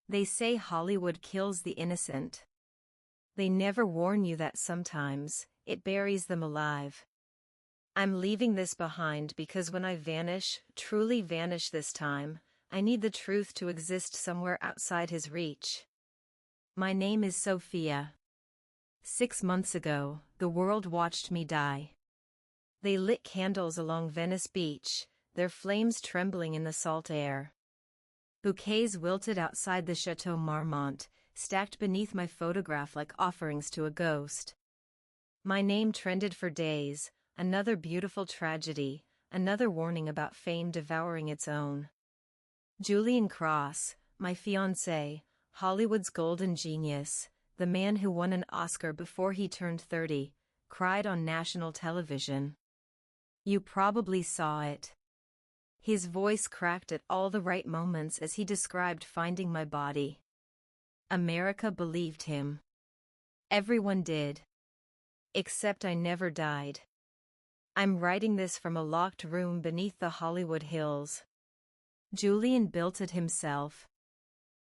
They say Hollywood kills the innocent. They never warn you that sometimes it buries them alive. I'm leaving this behind because when I vanish, truly vanish this time, I need the truth to exist somewhere outside his reach. My name is Sophia. 6 months ago, the world watched me die. They lit candles along Venice Beach, their flames trembling in the salt air. Bouquets wilted outside the Chateau Marmont, stacked beneath my photograph like offerings to a ghost. My name trended for days, another beautiful tragedy, another warning about fame devouring its own. Julian Cross, my fiancé, Hollywood's golden genius, the man who won an Oscar before he turned 30, cried on national television. You probably saw it. His voice cracked at all the right moments as he described finding my body. America believed him. Everyone did. Except I never died. I'm writing this from a locked room beneath the Hollywood Hills. Julian built it himself.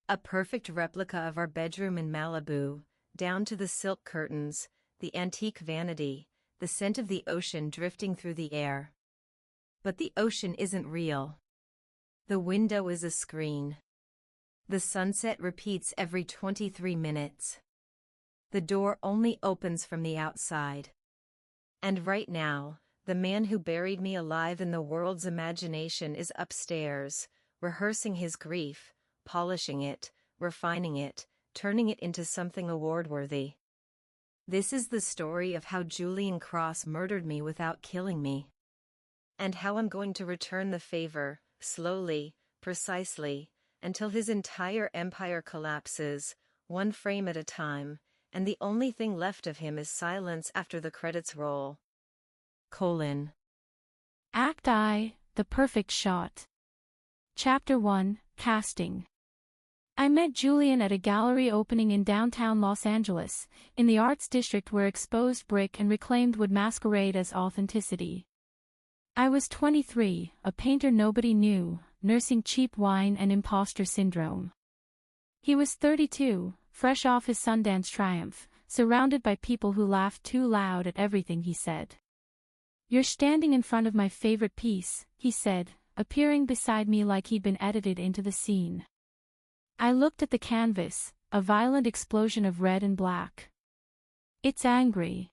A perfect replica of our bedroom in Malibu, down to the silk curtains, the antique vanity, the scent of the ocean drifting through the air. But the ocean isn't real. The window is a screen. The sunset repeats every 23 minutes. The door only opens from the outside. And right now, the man who buried me alive in the world's imagination is upstairs, rehearsing his grief, polishing it, refining it, turning it into something award-worthy. This is the story of how Julian Cross murdered me without killing me. And how I'm going to return the favor, slowly, precisely, until his entire empire collapses, one frame at a time, and the only thing left of him is silence after the credits roll. Act I, The Perfect Shot. Chapter 1, Casting. I met Julian at a gallery opening in downtown Los Angeles, in the arts district where exposed brick and reclaimed wood masquerade as authenticity. I was 23, a painter nobody knew, nursing cheap wine and imposter syndrome. He was 32, fresh off his Sundance triumph, surrounded by people who laughed too loud at everything he said. "You're standing in front of my favorite piece," he said, appearing beside me like he'd been edited into the scene. I looked at the canvas, a violent explosion of red and black. It's angry.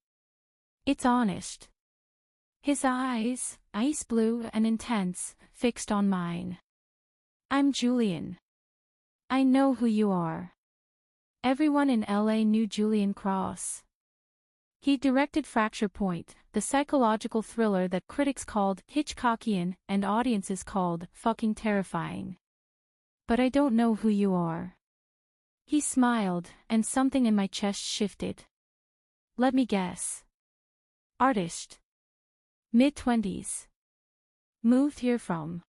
It's honest. His eyes, ice blue and intense, fixed on mine. "I'm Julian. I know who you are." Everyone in LA knew Julian Cross. He directed Fracture Point, the psychological thriller that critics called Hitchcockian and audiences called fucking terrifying. "But I don't know who you are." He smiled, and something in my chest shifted. "Let me guess. Artist. Mid-20s. Moved here from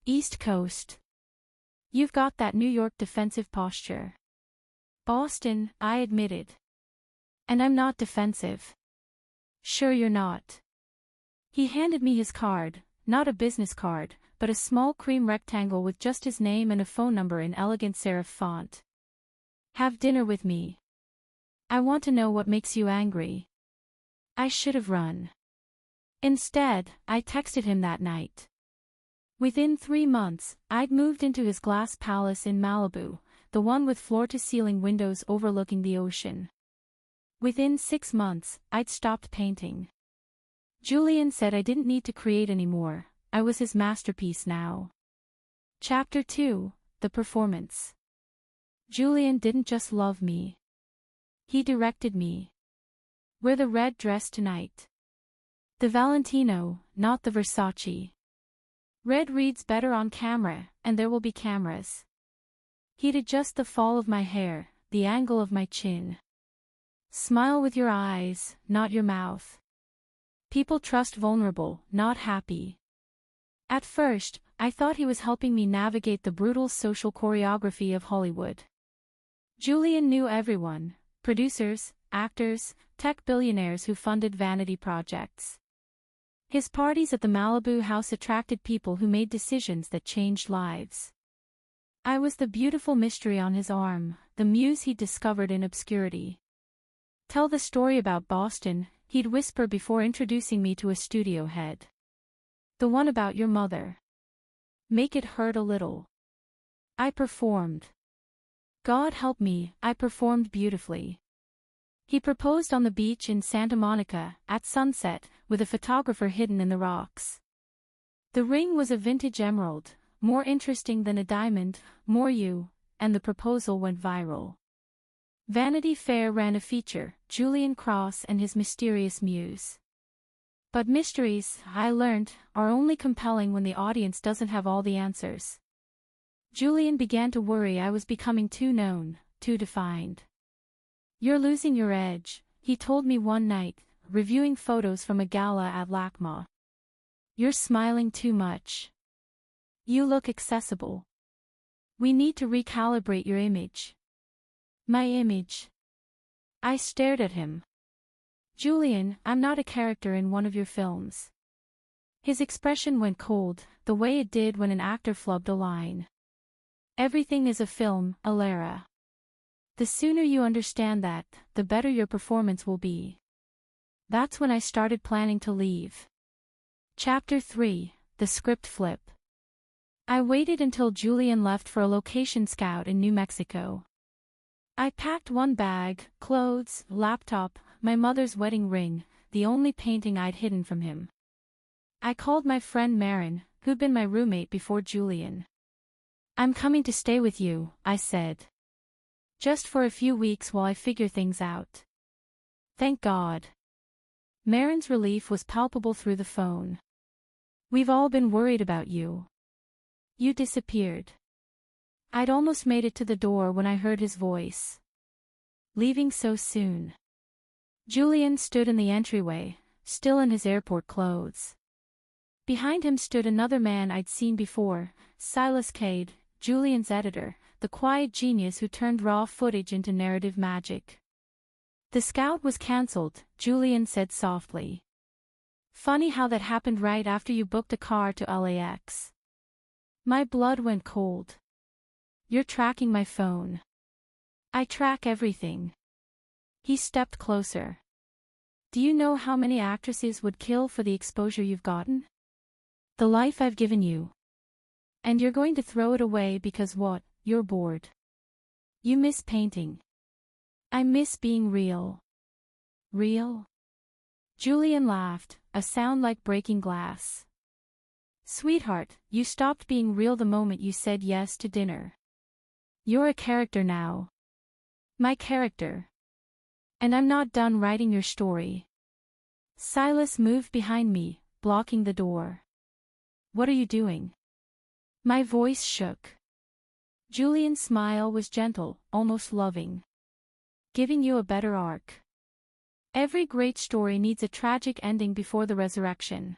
East Coast. You've got that New York defensive posture." "Boston," I admitted. "And I'm not defensive." "Sure you're not." He handed me his card, not a business card, but a small cream rectangle with just his name and a phone number in elegant serif font. "Have dinner with me. I want to know what makes you angry." I should have run. Instead, I texted him that night. Within 3 months, I'd moved into his glass palace in Malibu, the one with floor-to-ceiling windows overlooking the ocean. Within 6 months, I'd stopped painting. Julian said I didn't need to create anymore, I was his masterpiece now. Chapter 2, The Performance. Julian didn't just love me. He directed me. "Wear the red dress tonight. The Valentino, not the Versace. Red reads better on camera, and there will be cameras." He'd adjust the fall of my hair, the angle of my chin. "Smile with your eyes, not your mouth. People trust vulnerable, not happy." At first, I thought he was helping me navigate the brutal social choreography of Hollywood. Julian knew everyone, producers, actors, tech billionaires who funded vanity projects. His parties at the Malibu house attracted people who made decisions that changed lives. I was the beautiful mystery on his arm, the muse he'd discovered in obscurity. Tell the story about Boston, he'd whisper before introducing me to a studio head. The one about your mother. Make it hurt a little. I performed. God help me, I performed beautifully. He proposed on the beach in Santa Monica, at sunset, with a photographer hidden in the rocks. The ring was a vintage emerald, more interesting than a diamond, more you, and the proposal went viral. Vanity Fair ran a feature, Julian Cross and his mysterious muse. But mysteries, I learned, are only compelling when the audience doesn't have all the answers. Julian began to worry I was becoming too known, too defined. You're losing your edge, he told me one night, reviewing photos from a gala at LACMA. You're smiling too much. You look accessible. We need to recalibrate your image. My image. I stared at him. Julian, I'm not a character in one of your films. His expression went cold, the way it did when an actor flubbed a line. Everything is a film, Alara. The sooner you understand that, the better your performance will be. That's when I started planning to leave. Chapter 3, The Script Flip. I waited until Julian left for a location scout in New Mexico. I packed one bag, clothes, laptop, my mother's wedding ring, the only painting I'd hidden from him. I called my friend Marin, who'd been my roommate before Julian. I'm coming to stay with you, I said. Just for a few weeks while I figure things out. Thank God. Marin's relief was palpable through the phone. We've all been worried about you. You disappeared. I'd almost made it to the door when I heard his voice. Leaving so soon. Julian stood in the entryway, still in his airport clothes. Behind him stood another man I'd seen before, Silas Cade, Julian's editor, the quiet genius who turned raw footage into narrative magic. The scout was cancelled, Julian said softly. Funny how that happened right after you booked a car to LAX. My blood went cold. You're tracking my phone. I track everything. He stepped closer. Do you know how many actresses would kill for the exposure you've gotten? The life I've given you. And you're going to throw it away because what? You're bored. You miss painting. I miss being real. Real? Julian laughed, a sound like breaking glass. Sweetheart, you stopped being real the moment you said yes to dinner. You're a character now. My character. And I'm not done writing your story. Silas moved behind me, blocking the door. What are you doing? My voice shook. Julian's smile was gentle, almost loving. Giving you a better arc. Every great story needs a tragic ending before the resurrection.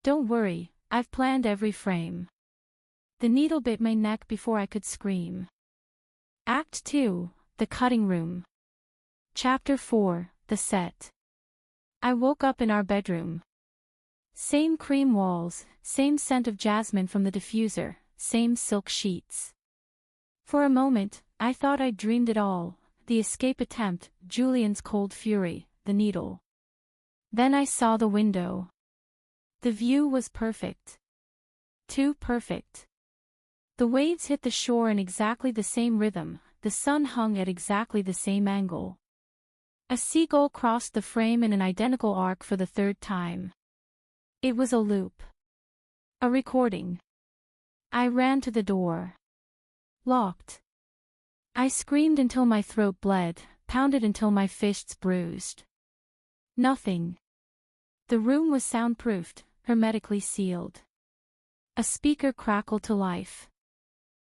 Don't worry, I've planned every frame. The needle bit my neck before I could scream. Act 2, The Cutting Room. Chapter 4, The Set. I woke up in our bedroom. Same cream walls, same scent of jasmine from the diffuser, same silk sheets. For a moment, I thought I'd dreamed it all, the escape attempt, Julian's cold fury, the needle. Then I saw the window. The view was perfect. Too perfect. The waves hit the shore in exactly the same rhythm, the sun hung at exactly the same angle. A seagull crossed the frame in an identical arc for the third time. It was a loop. A recording. I ran to the door. Locked. I screamed until my throat bled, pounded until my fists bruised. Nothing. The room was soundproofed, hermetically sealed. A speaker crackled to life.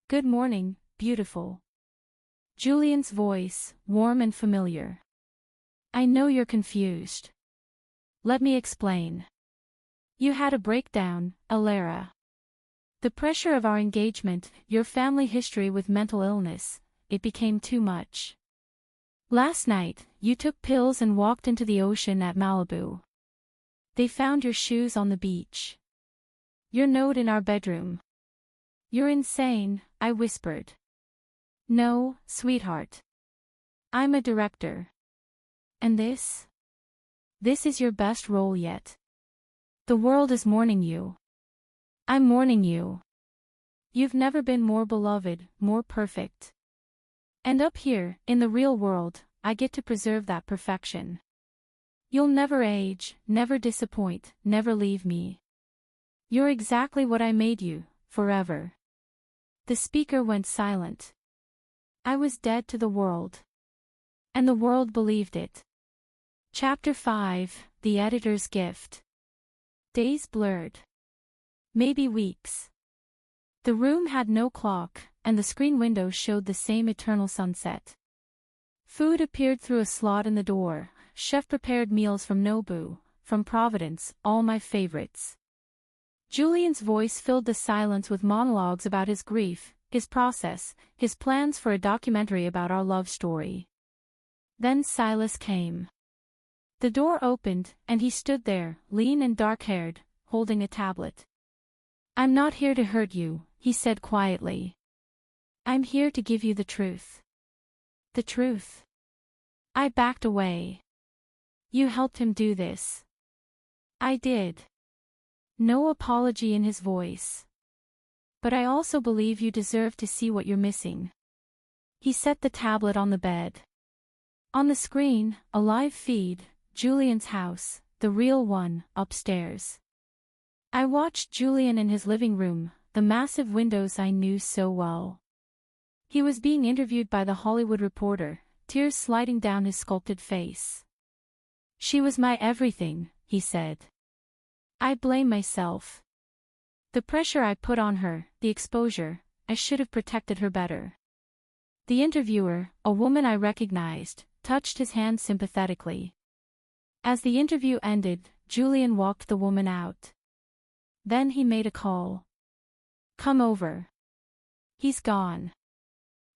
Good morning, beautiful. Julian's voice, warm and familiar. I know you're confused. Let me explain. You had a breakdown, Alara. The pressure of our engagement, your family history with mental illness, it became too much. Last night, you took pills and walked into the ocean at Malibu. They found your shoes on the beach. Your note in our bedroom. You're insane, I whispered. No, sweetheart. I'm a director. And this? This is your best role yet. The world is mourning you. I'm mourning you. You've never been more beloved, more perfect. And up here, in the real world, I get to preserve that perfection. You'll never age, never disappoint, never leave me. You're exactly what I made you, forever. The speaker went silent. I was dead to the world. And the world believed it. Chapter 5, The Editor's Gift. Days blurred. Maybe weeks. The room had no clock, and the screen window showed the same eternal sunset. Food appeared through a slot in the door, chef-prepared meals from Nobu, from Providence, all my favorites. Julian's voice filled the silence with monologues about his grief, his process, his plans for a documentary about our love story. Then Silas came. The door opened, and he stood there, lean and dark-haired, holding a tablet. I'm not here to hurt you, he said quietly. I'm here to give you the truth. The truth. I backed away. You helped him do this. I did. No apology in his voice. But I also believe you deserve to see what you're missing. He set the tablet on the bed. On the screen, a live feed, Julian's house, the real one, upstairs. I watched Julian in his living room, the massive windows I knew so well. He was being interviewed by the Hollywood Reporter, tears sliding down his sculpted face. She was my everything, he said. I blame myself. The pressure I put on her, the exposure, I should have protected her better. The interviewer, a woman I recognized, touched his hand sympathetically. As the interview ended, Julian walked the woman out. Then he made a call. Come over. He's gone.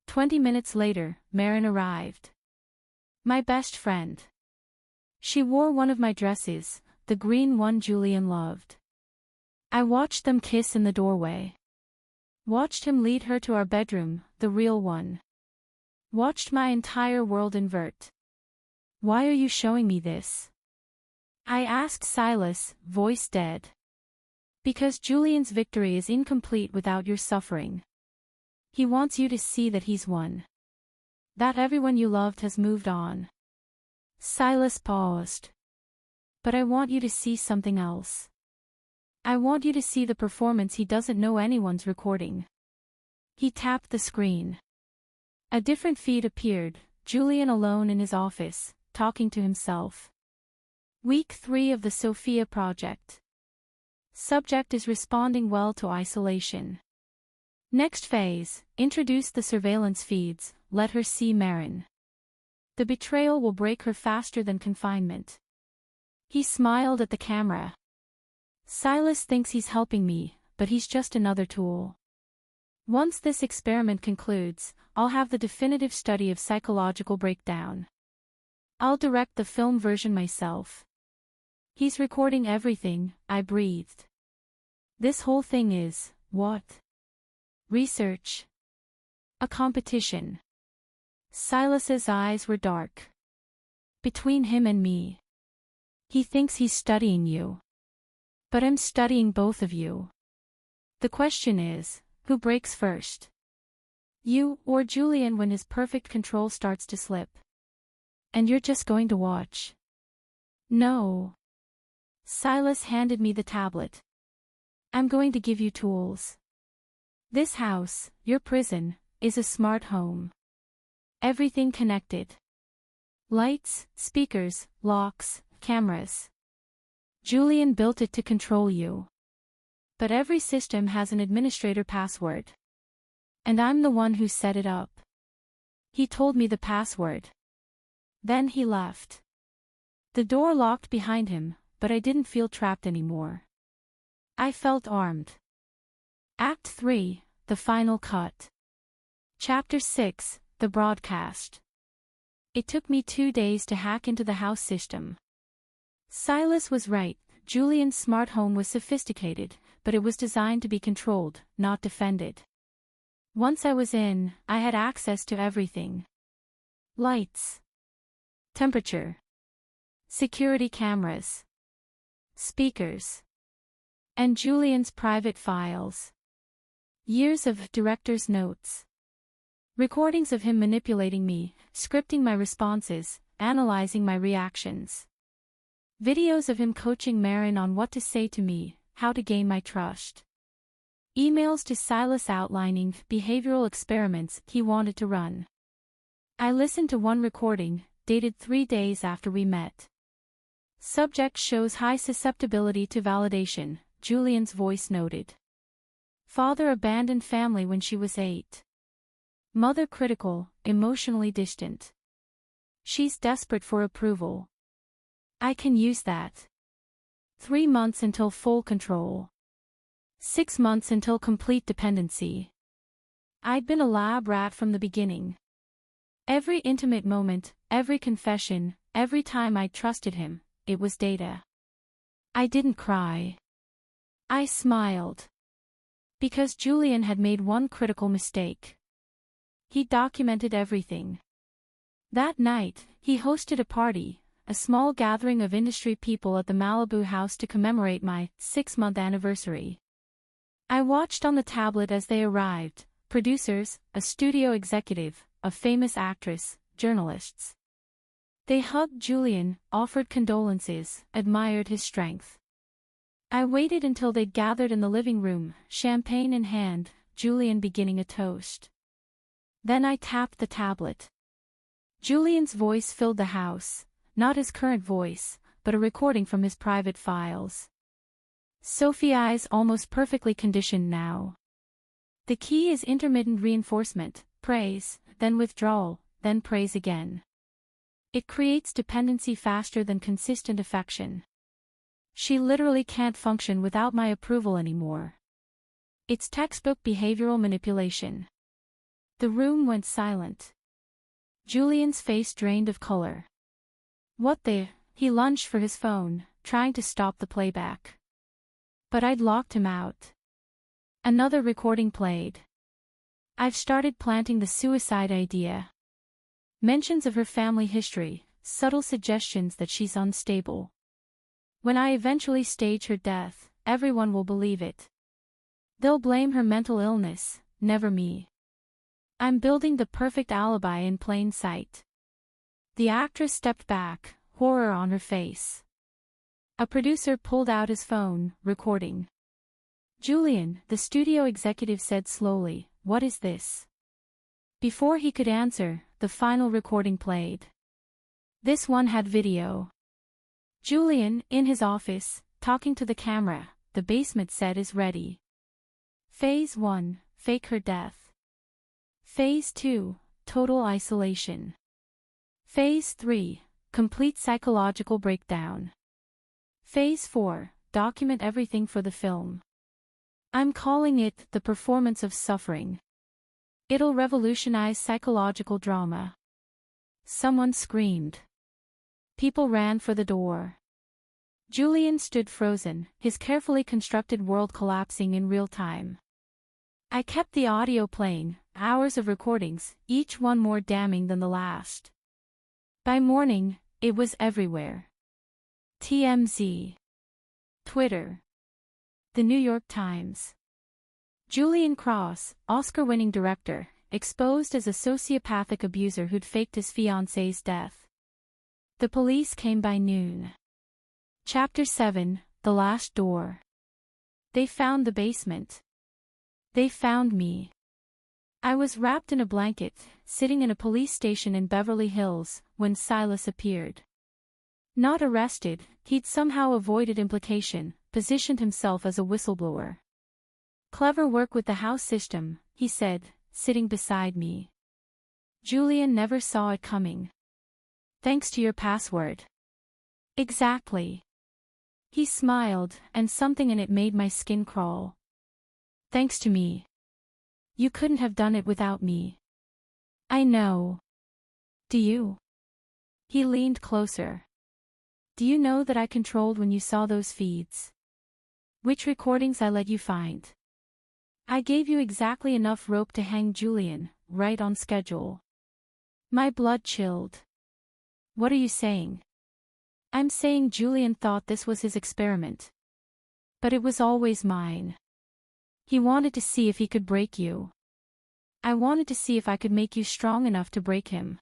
20 minutes later, Marin arrived. My best friend. She wore one of my dresses, the green one Julian loved. I watched them kiss in the doorway. Watched him lead her to our bedroom, the real one. Watched my entire world invert. Why are you showing me this? I asked Silas, voice dead. Because Julian's victory is incomplete without your suffering. He wants you to see that he's won. That everyone you loved has moved on. Silas paused. But I want you to see something else. I want you to see the performance he doesn't know anyone's recording. He tapped the screen. A different feed appeared, Julian alone in his office, talking to himself. Week 3 of the Sophia Project. Subject is responding well to isolation. Next phase, introduce the surveillance feeds, let her see Marin. The betrayal will break her faster than confinement. He smiled at the camera. Silas thinks he's helping me, but he's just another tool. Once this experiment concludes, I'll have the definitive study of psychological breakdown. I'll direct the film version myself. He's recording everything, I breathed. This whole thing is, what? Research. A competition. Silas's eyes were dark. Between him and me. He thinks he's studying you. But I'm studying both of you. The question is, who breaks first? You or Julian when his perfect control starts to slip? And you're just going to watch? No. Silas handed me the tablet. I'm going to give you tools. This house, your prison, is a smart home. Everything connected. Lights, speakers, locks, cameras. Julian built it to control you. But every system has an administrator password. And I'm the one who set it up. He told me the password. Then he left. The door locked behind him, but I didn't feel trapped anymore. I felt armed. Act 3, the final cut. Chapter 6, the broadcast. It took me 2 days to hack into the house system. Silas was right, Julian's smart home was sophisticated, but it was designed to be controlled, not defended. Once I was in, I had access to everything. Lights. Temperature. Security cameras. Speakers. And Julian's private files. Years of director's notes. Recordings of him manipulating me, scripting my responses, analyzing my reactions. Videos of him coaching Marin on what to say to me, how to gain my trust. Emails to Silas outlining behavioral experiments he wanted to run. I listened to one recording, dated 3 days after we met. Subject shows high susceptibility to validation, Julian's voice noted. Father abandoned family when she was 8. Mother critical, emotionally distant. She's desperate for approval. I can use that. 3 months until full control. 6 months until complete dependency. I'd been a lab rat from the beginning. Every intimate moment, every confession, every time I trusted him, it was data. I didn't cry. I smiled. Because Julian had made one critical mistake. He documented everything. That night, he hosted a party, a small gathering of industry people at the Malibu house to commemorate my 6-month anniversary. I watched on the tablet as they arrived, producers, a studio executive, a famous actress, journalists. They hugged Julian, offered condolences, admired his strength. I waited until they'd gathered in the living room, champagne in hand, Julian beginning a toast. Then I tapped the tablet. Julian's voice filled the house, not his current voice, but a recording from his private files. Sophie's eyes almost perfectly conditioned now. The key is intermittent reinforcement, praise, then withdrawal, then praise again. It creates dependency faster than consistent affection. She literally can't function without my approval anymore. It's textbook behavioral manipulation. The room went silent. Julian's face drained of color. What the? He lunged for his phone, trying to stop the playback. But I'd locked him out. Another recording played. I've started planting the suicide idea. Mentions of her family history, subtle suggestions that she's unstable. When I eventually stage her death, everyone will believe it. They'll blame her mental illness, never me. I'm building the perfect alibi in plain sight. The actress stepped back, horror on her face. A producer pulled out his phone, recording. Julian, the studio executive said slowly, "What is this?" Before he could answer, the final recording played. This one had video. Julian, in his office, talking to the camera, the basement set is ready. Phase 1, fake her death. Phase 2, total isolation. Phase 3, complete psychological breakdown. Phase 4, document everything for the film. I'm calling it the performance of suffering. It'll revolutionize psychological drama. Someone screamed. People ran for the door. Julian stood frozen, his carefully constructed world collapsing in real time. I kept the audio playing, hours of recordings, each one more damning than the last. By morning, it was everywhere. TMZ. Twitter. The New York Times. Julian Cross, Oscar-winning director, exposed as a sociopathic abuser who'd faked his fiancée's death. The police came by noon. Chapter 7, The Last Door. They found the basement. They found me. I was wrapped in a blanket, sitting in a police station in Beverly Hills, when Silas appeared. Not arrested, he'd somehow avoided implication, positioned himself as a whistleblower. Clever work with the house system, he said, sitting beside me. Julian never saw it coming. Thanks to your password. Exactly. He smiled, and something in it made my skin crawl. Thanks to me. You couldn't have done it without me. I know. Do you? He leaned closer. Do you know that I controlled when you saw those feeds? Which recordings I let you find? I gave you exactly enough rope to hang Julian, right on schedule. My blood chilled. What are you saying? I'm saying Julian thought this was his experiment. But it was always mine. He wanted to see if he could break you. I wanted to see if I could make you strong enough to break him.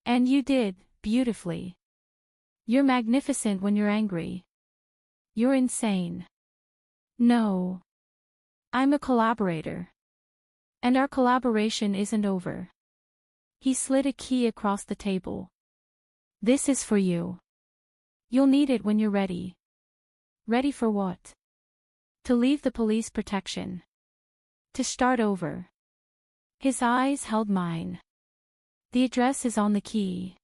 And you did, beautifully. You're magnificent when you're angry. You're insane. No. I'm a collaborator. And our collaboration isn't over. He slid a key across the table. This is for you. You'll need it when you're ready. Ready for what? To leave the police protection. To start over. His eyes held mine. The address is on the key.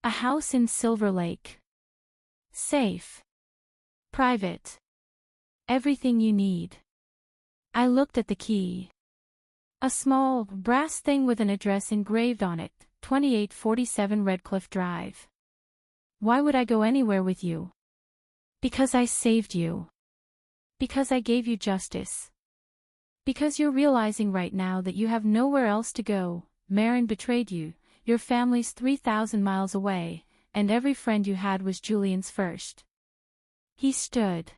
A house in Silver Lake. Safe. Private. Everything you need. I looked at the key. A small, brass thing with an address engraved on it, 2847 Redcliffe Drive. Why would I go anywhere with you? Because I saved you. Because I gave you justice. Because you're realizing right now that you have nowhere else to go. Mourn betrayed you, your family's 3,000 miles away, and every friend you had was Julian's first. He stood.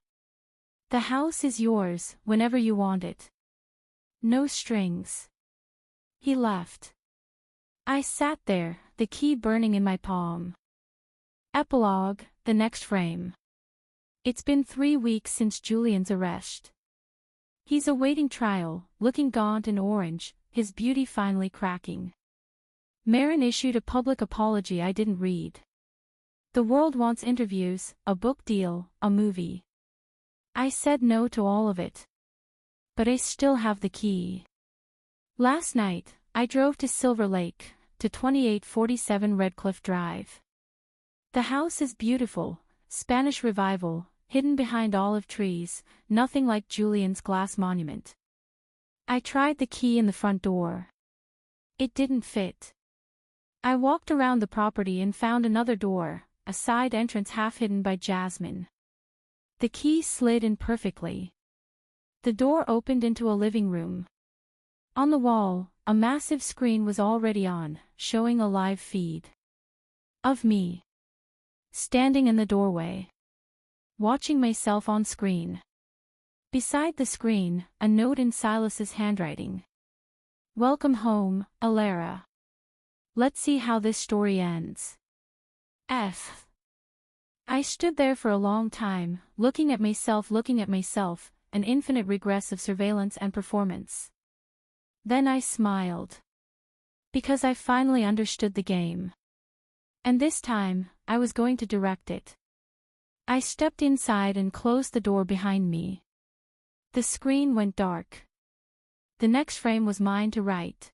The house is yours, whenever you want it. No strings. He left. I sat there, the key burning in my palm. Epilogue, the next frame. It's been 3 weeks since Julian's arrest. He's awaiting trial, looking gaunt and orange, his beauty finally cracking. Mourn issued a public apology I didn't read. The world wants interviews, a book deal, a movie. I said no to all of it. But I still have the key. Last night, I drove to Silver Lake, to 2847 Redcliffe Drive. The house is beautiful, Spanish Revival, hidden behind olive trees, nothing like Julian's glass monument. I tried the key in the front door. It didn't fit. I walked around the property and found another door, a side entrance half hidden by jasmine. The key slid in perfectly. The door opened into a living room. On the wall, a massive screen was already on, showing a live feed. Of me. Standing in the doorway. Watching myself on screen. Beside the screen, a note in Silas's handwriting. Welcome home, Alara. Let's see how this story ends. F. I stood there for a long time, looking at myself, an infinite regress of surveillance and performance. Then I smiled. Because I finally understood the game. And this time, I was going to direct it. I stepped inside and closed the door behind me. The screen went dark. The next frame was mine to write.